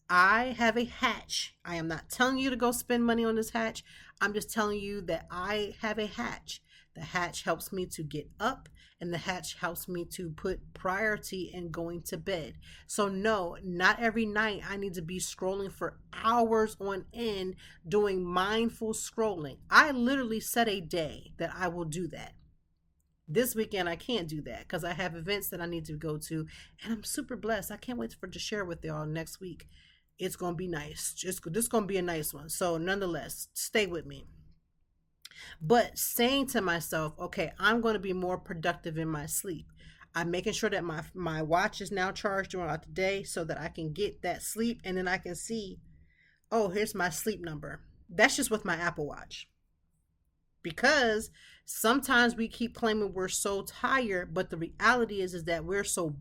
I have a hatch. I am not telling you to go spend money on this hatch. I'm just telling you that I have a hatch. The hatch helps me to get up, and the hatch helps me to put priority in going to bed. So no, not every night I need to be scrolling for hours on end doing mindful scrolling. I literally set a day that I will do that. This weekend I can't do that because I have events that I need to go to, and I'm super blessed. I can't wait to share with y'all next week. It's going to be nice. This is going to be a nice one. So nonetheless, stay with me. But saying to myself, okay, I'm going to be more productive in my sleep. I'm making sure that my watch is now charged throughout the day so that I can get that sleep, and then I can see, oh, here's my sleep number. That's just with my Apple Watch. Because sometimes we keep claiming we're so tired, but the reality is that we're so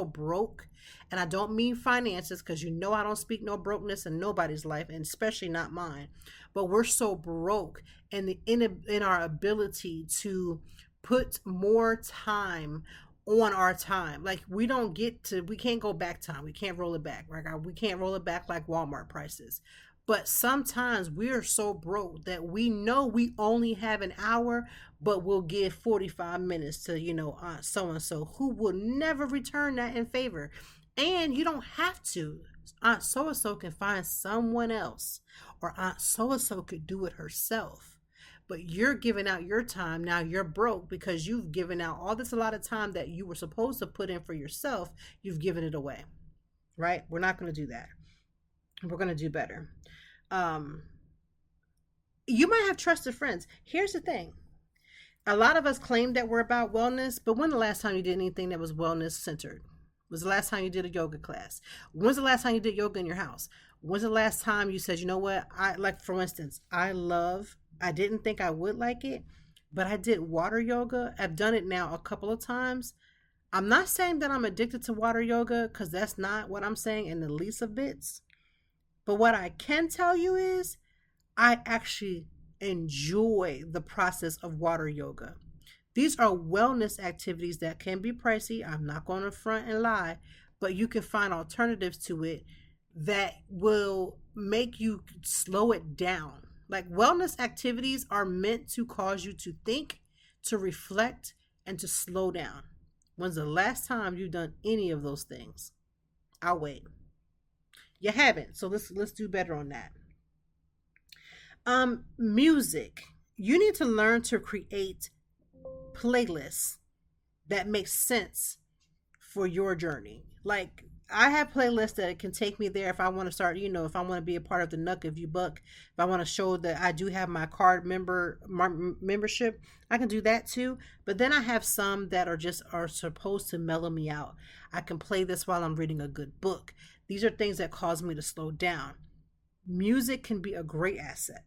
broke. And I don't mean finances, because you know I don't speak no brokenness in nobody's life, and especially not mine. But we're so broke in our ability to put more time on our time. Like, we can't go back time. We can't roll it back. Right? We can't roll it back like Walmart prices. But sometimes we are so broke that we know we only have an hour, but we'll give 45 minutes to, Aunt so and so, who will never return that in favor. And you don't have to. Aunt so and so can find someone else, or Aunt so and so could do it herself. But you're giving out your time. Now you're broke because you've given out all this a lot of time that you were supposed to put in for yourself. You've given it away, right? We're not going to do that. We're going to do better. Um, you might have trusted friends. Here's the thing. A lot of us claim that we're about wellness, but when the last time you did anything that was wellness centered? Was the last time you did a yoga class? When's the last time you did yoga in your house? When's the last time you said, you know what? For instance, I didn't think I would like it, but I did water yoga. I've done it now a couple of times. I'm not saying that I'm addicted to water yoga, because that's not what I'm saying in the least of bits. But what I can tell you is I actually enjoy the process of water yoga. These are wellness activities that can be pricey. I'm not going to front and lie, but you can find alternatives to it that will make you slow it down. Like, wellness activities are meant to cause you to think, to reflect, and to slow down. When's the last time you've done any of those things? I'll wait. You haven't, so let's do better on that. Music. You need to learn to create playlists that make sense for your journey. Like, I have playlists that can take me there if I want to start, if I want to be a part of the Nuck If You Buck, if I want to show that I do have my card membership, I can do that too. But then I have some that are supposed to mellow me out. I can play this while I'm reading a good book. These are things that cause me to slow down. Music can be a great asset.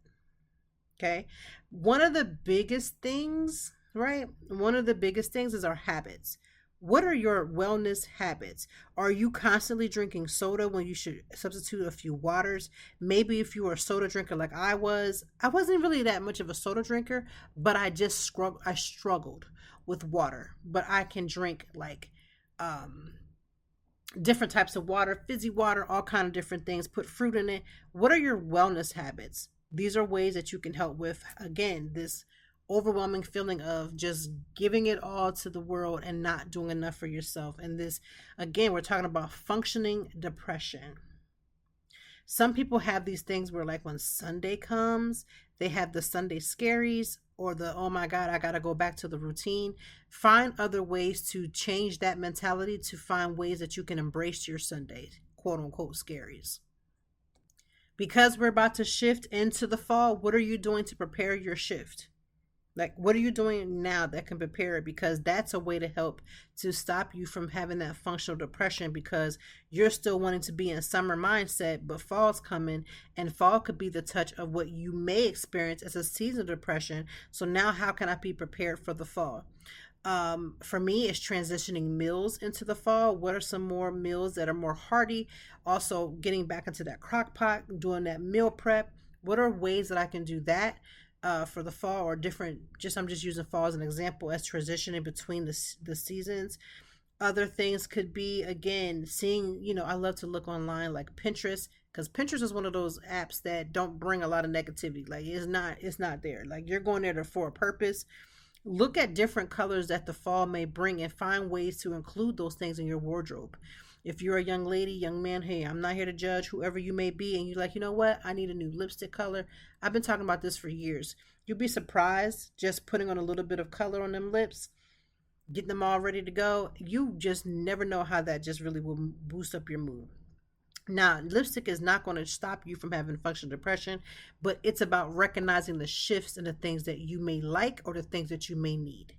Okay. One of the biggest things, right? One of the biggest things is our habits. What are your wellness habits? Are you constantly drinking soda when you should substitute a few waters? Maybe if you were a soda drinker like I wasn't really that much of a soda drinker, but I struggled with water. But I can drink like different types of water, fizzy water, all kind of different things, put fruit in it. What are your wellness habits? These are ways that you can help with, again, this overwhelming feeling of just giving it all to the world and not doing enough for yourself. And this, again, we're talking about functioning depression. Some people have these things where, like, when Sunday comes, they have the Sunday scaries, or the, oh my God, I got to go back to the routine. Find other ways to change that mentality, to find ways that you can embrace your Sunday, quote unquote, scaries. Because we're about to shift into the fall, what are you doing to prepare your shift? Like, what are you doing now that can prepare it? Because that's a way to help to stop you from having that functional depression, because you're still wanting to be in summer mindset, but fall's coming, and fall could be the touch of what you may experience as a seasonal depression. So now how can I be prepared for the fall? For me, it's transitioning meals into the fall. What are some more meals that are more hearty? Also getting back into that crock pot, doing that meal prep. What are ways that I can do that? For the fall, or different, I'm just using fall as an example, as transitioning between the seasons. Other things could be, again, seeing, I love to look online like Pinterest, because Pinterest is one of those apps that don't bring a lot of negativity. Like, it's not there. Like, you're going there for a purpose. Look at different colors that the fall may bring and find ways to include those things in your wardrobe. If you're a young lady, young man, hey, I'm not here to judge whoever you may be, and you're like, you know what? I need a new lipstick color. I've been talking about this for years. You'll be surprised just putting on a little bit of color on them lips, getting them all ready to go. You just never know how that just really will boost up your mood. Now, lipstick is not going to stop you from having functional depression, but it's about recognizing the shifts in the things that you may like or the things that you may need.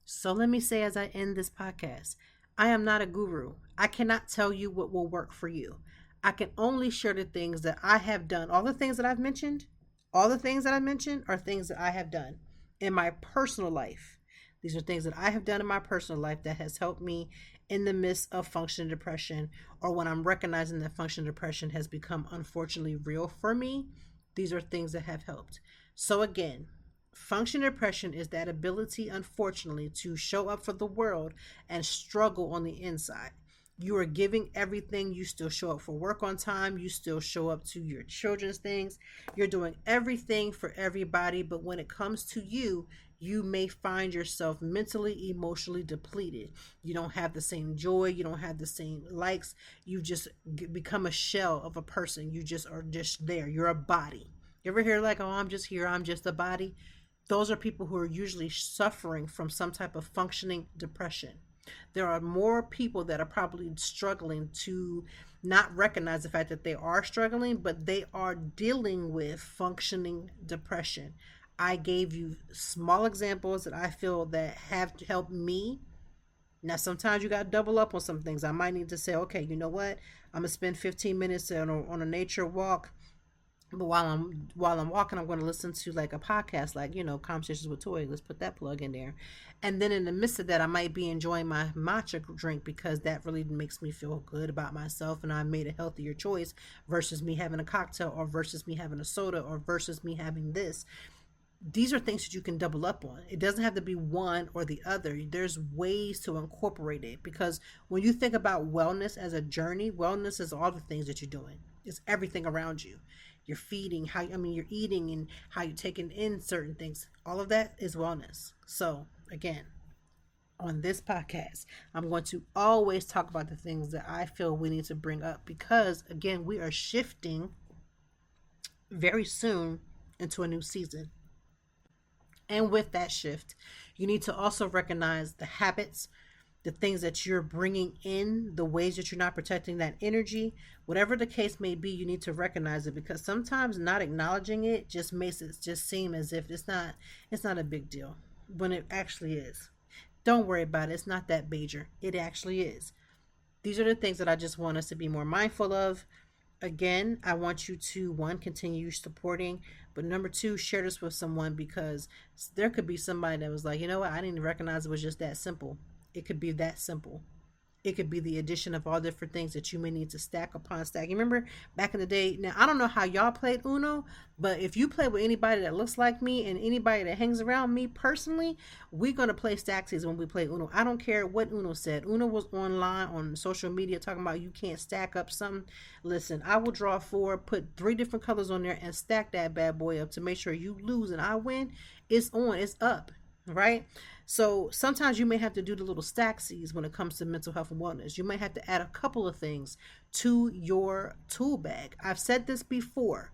So let me say as I end this podcast, I am not a guru. I cannot tell you what will work for you. I can only share the things that I have done. All the things that I've mentioned, all the things that I mentioned are things that I have done in my personal life. These are things that I have done in my personal life that has helped me in the midst of functional depression, or when I'm recognizing that functional depression has become unfortunately real for me. These are things that have helped. So again, functional depression is that ability, unfortunately, to show up for the world and struggle on the inside. You are giving everything. You still show up for work on time. You still show up to your children's things. You're doing everything for everybody. But when it comes to you, you may find yourself mentally, emotionally depleted. You don't have the same joy. You don't have the same likes. You just become a shell of a person. You just are just there. You're a body. You ever hear like, oh, I'm just here. I'm just a body. Those are people who are usually suffering from some type of functioning depression. There are more people that are probably struggling to not recognize the fact that they are struggling, but they are dealing with functioning depression. I gave you small examples that I feel that have helped me. Now, sometimes you got to double up on some things. I might need to say, okay, you know what? I'm going to spend 15 minutes on a nature walk. But while I'm walking, I'm going to listen to like a podcast, like, Conversations with Toy. Let's put that plug in there. And then in the midst of that, I might be enjoying my matcha drink because that really makes me feel good about myself, and I made a healthier choice versus me having a cocktail, or versus me having a soda, or versus me having this. These are things that you can double up on. It doesn't have to be one or the other. There's ways to incorporate it, because when you think about wellness as a journey, wellness is all the things that you're doing. It's everything around you. You're feeding, you're eating and how you're taking in certain things. All of that is wellness. So again, on this podcast, I'm going to always talk about the things that I feel we need to bring up, because again, we are shifting very soon into a new season. And with that shift, you need to also recognize the habits, the things that you're bringing in, the ways that you're not protecting that energy. Whatever the case may be, you need to recognize it, because sometimes not acknowledging it just makes it just seem as if it's not a big deal when it actually is. Don't worry about it. It's not that major. It actually is. These are the things that I just want us to be more mindful of. Again, I want you to, one, continue supporting, but number two, share this with someone, because there could be somebody that was like, you know what, I didn't recognize it was just that simple. It could be that simple. It could be the addition of all different things that you may need to stack upon stack. You remember back in the day, now I don't know how y'all played Uno, but if you play with anybody that looks like me and anybody that hangs around me personally, we're going to play Staxies when we play Uno. I don't care what Uno said. Uno was online on social media talking about you can't stack up something. Listen, I will draw 4, put 3 different colors on there and stack that bad boy up to make sure you lose and I win. It's on, it's up, right? So sometimes you may have to do the little Staxies when it comes to mental health and wellness. You may have to add a couple of things to your tool bag. I've said this before.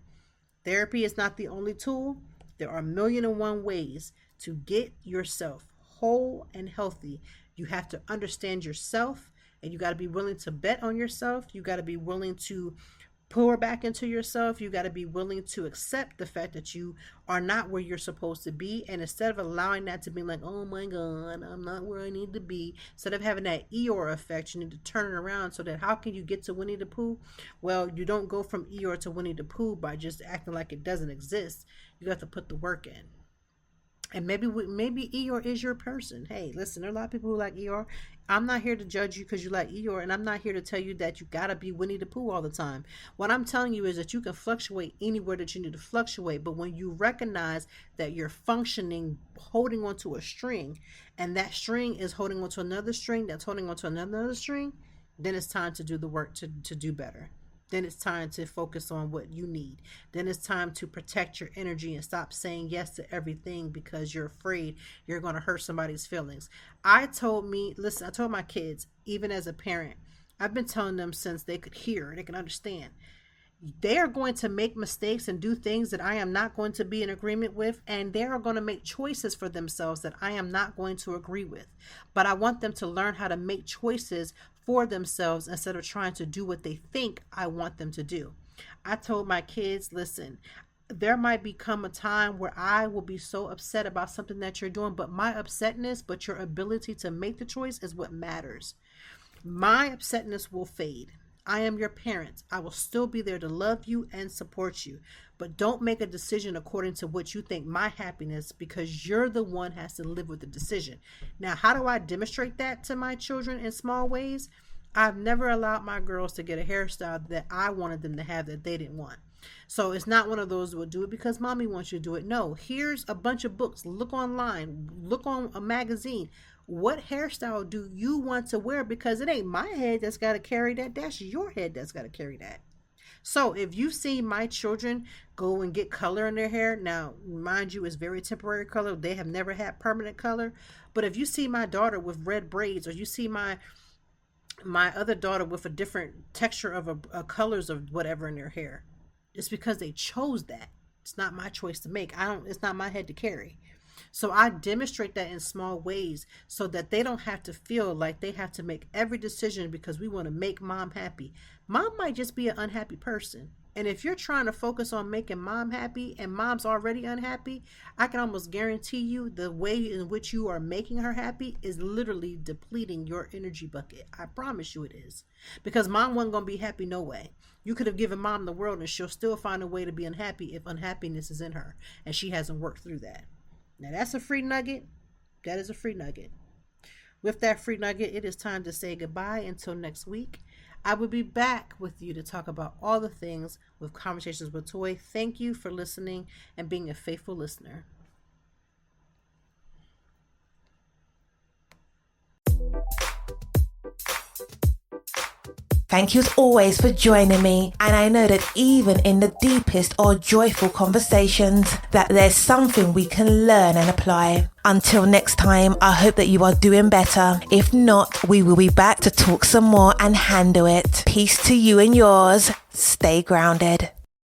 Therapy is not the only tool. There are 1,000,001 ways to get yourself whole and healthy. You have to understand yourself, and you got to be willing to bet on yourself. You got to be willing to pour back into yourself. You got to be willing to accept the fact that you are not where you're supposed to be. And instead of allowing that to be like, oh my God, I'm not where I need to be, instead of having that Eeyore effect, you need to turn it around so that how can you get to Winnie the Pooh? Well, you don't go from Eeyore to Winnie the Pooh by just acting like it doesn't exist. You have to put the work in. And maybe Eeyore is your person. Hey, listen, there are a lot of people who like Eeyore. I'm not here to judge you because you like Eeyore, and I'm not here to tell you that you gotta be Winnie the Pooh all the time. What I'm telling you is that you can fluctuate anywhere that you need to fluctuate, but when you recognize that you're functioning, holding onto a string, and that string is holding onto another string, that's holding onto another string, then it's time to do the work to do better. Then it's time to focus on what you need. Then it's time to protect your energy and stop saying yes to everything because you're afraid you're going to hurt somebody's feelings. I told my kids, even as a parent, I've been telling them since they could hear, they can understand. They are going to make mistakes and do things that I am not going to be in agreement with, and they are going to make choices for themselves that I am not going to agree with. But I want them to learn how to make choices for themselves instead of trying to do what they think I want them to do. I told my kids, listen, there might become a time where I will be so upset about something that you're doing, but my upsetness, but your ability to make the choice is what matters. My upsetness will fade. I am your parent. I will still be there to love you and support you, but don't make a decision according to what you think my happiness, because you're the one has to live with the decision. Now, how do I demonstrate that to my children in small ways? I've never allowed my girls to get a hairstyle that I wanted them to have that they didn't want. So it's not one of those who will do it because mommy wants you to do it. No, here's a bunch of books. Look online, look on a magazine. What hairstyle do you want to wear? Because it ain't my head that's got to carry that. That's your head that's got to carry that. So if you see my children go and get color in their hair, now, mind you, it's very temporary color. They have never had permanent color. But if you see my daughter with red braids, or you see my other daughter with a different texture of a colors of whatever in their hair, it's because they chose that. It's not my choice to make. It's not my head to carry. So I demonstrate that in small ways so that they don't have to feel like they have to make every decision because we want to make mom happy. Mom might just be an unhappy person. And if you're trying to focus on making mom happy and mom's already unhappy, I can almost guarantee you the way in which you are making her happy is literally depleting your energy bucket. I promise you it is. Because mom wasn't going to be happy no way. You could have given mom the world and she'll still find a way to be unhappy if unhappiness is in her and she hasn't worked through that. Now that's a free nugget. That is a free nugget. With that free nugget, it is time to say goodbye until next week. I will be back with you to talk about all the things with Conversations with Toy. Thank you for listening and being a faithful listener. Thank you as always for joining me, and I know that even in the deepest or joyful conversations that there's something we can learn and apply. Until next time, I hope that you are doing better. If not, we will be back to talk some more and handle it. Peace to you and yours. Stay grounded.